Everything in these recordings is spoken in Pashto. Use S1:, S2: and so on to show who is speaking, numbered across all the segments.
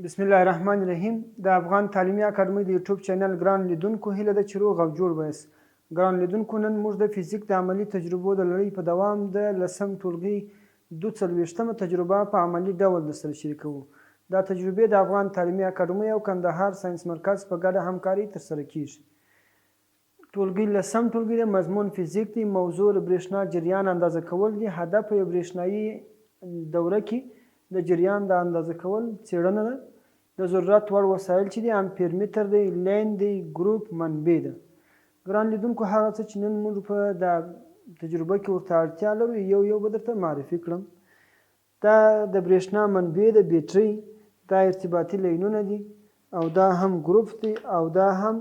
S1: بسم الله الرحمن الرحیم. د افغان تعلیمي اکاډمۍ د یوټیوب چینل ګران لیدونکو هیله ده چې روغ او جوړ ویاست. ګران لیدونکو، نن موږ د فزیک د عملي تجربو د لړۍ په دوام د 10م ټولګي 42مه تجربه په عملي ډول درسره شریکوو. دا تجربې د افغان تعلیمي اکاډمۍ او کندهار ساینس مرکز په ګډه همکاري ترسره کیږي. ټولګي 10م ټولګي د مضمون فزیک دی. موضوع د بریښنا جریان اندازه کول دی. هدف یو بریښنایي دوره کې د جریان د اندازه کول څېړنه ده. د ضرورت وړ وسایل چې دي امپیر متر دی، لین دی، ګروپ، منبع ده. ګران لیدونکو، هغه څه چې نن موږ په دا تجربه کې ورته اړتیا لرو یو به درته معرفي کړم. دا د بریښنا منبع د بیټرۍ، دا ارتباطي لینونه دي، او دا هم ګروپ دی، او دا هم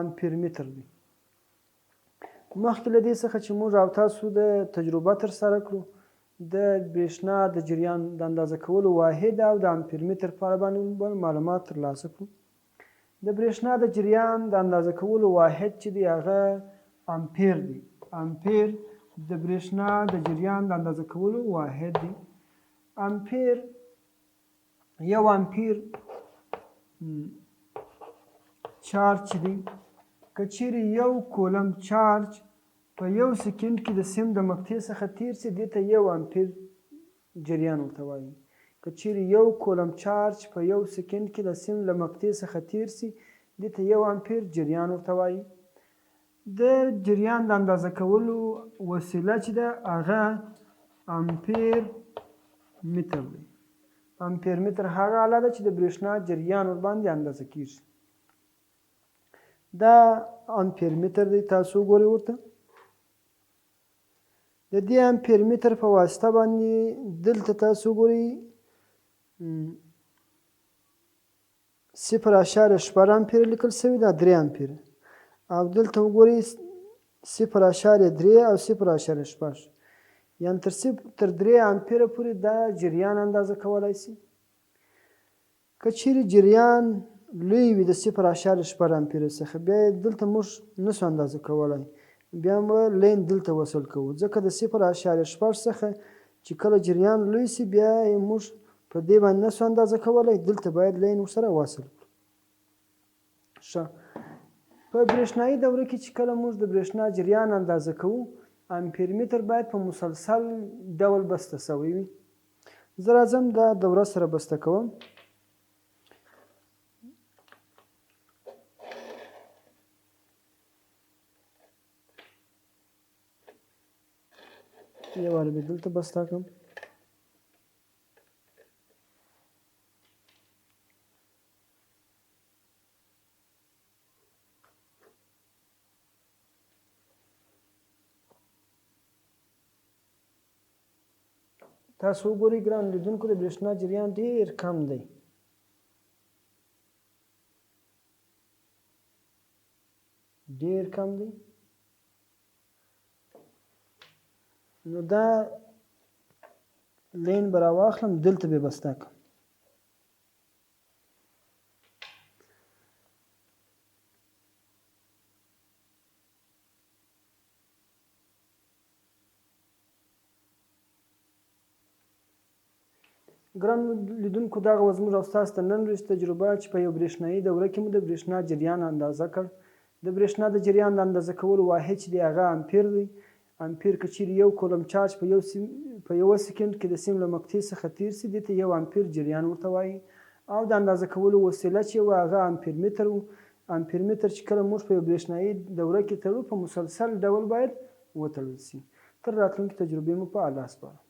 S1: امپیر متر دی. مخکې له دې څخه چې موږ او تاسو د تجربه ترسره کړو، د بریښنا د جریان د اندازه کولو واحد او د امپیر متر په اړه باندې معلومات ترلاسه کړو. د بریښنا د جریان د اندازه کولو واحد چې دی هغه امپیر دی. امپیر د بریښنا د جریان د اندازه کولو واحد دی. امپیر، یو امپیر چارج دی. که چیرې یو کولم چارج په یو سکند کې د سیم د مقطع څخه تیر سي، دې ته یو امپیر جریان ورته وایي. که چیرې یو کولم چارج په یو سکند کې د سیم له مقطع څخه تیر سي، دې ته یو امپیر جریان ورته وایي. د جریان د اندازه کولو وسیله چې ده هغه امپیر متر دی. امپیر متر هغه آله ده چې د بریښنا جریان ورباندې اندازه کیږي. دا امپیر متر دی. تاسو وګورئ ورته. د دې امپیر متر په واسطه باندې دلته تاسو وګورئ 0.0 امپیر لیکل شوي دا 3 امپیر، او دلته وګورئ 0.3 او 0.6، یعنې تر 3 امپیره پورې دا جریان اندازه کولی شي. که چیرې جریان لوی وي د 0.0 امپیر څخه، بیا یې دلته موږ نشو اندازه کولی، بیا به لین دلته وصل کوو، ځکه د 0.6 څخه چې کله جریان لوی شي بیا یې موږ په دې باندې نشو اندازه کولی، دلته باید لین ورسره وصل کړو. ښه، په بریښنایي دوره کې چې کله موږ د بریښنا جریان اندازه کوو، امپیر متر باید په مسلسل ډول بسته شوی وي. زه راځم دا دوره سره بسته کوم. یو وار به دلته بسته کړم. تاسو وګورئ ګران لیدونکو، د بریښنا جریان ډېر کم دی. ډېر کم دی. نو دا لین به راواخلم، دلته به بسته کړم. ګران لیدونکو، دغه وه زموږ او ستاسو د نن ورځې تجربه چې په یو بریښنایي دوره کې مو د بریښنا جریان اندازه کړ. د بریښنا د جریان د اندازه کولو واحد چې دی هغه امپیر دی. امپیر که چیرې یو کولم چارج په یوه سکند کې د سیم له مقطع څخه تیر سي، دې ته یو امپیر جریان ورته وایي. او د اندازه کولو وسیله چې وه هغه امپیر متر و. امپیر متر چې کله موږ په یو بریښنایي دوره کې تړو، په مسلسل ډول باید وتړل سي. تر راتلونکې تجربې مو په الله سپارم.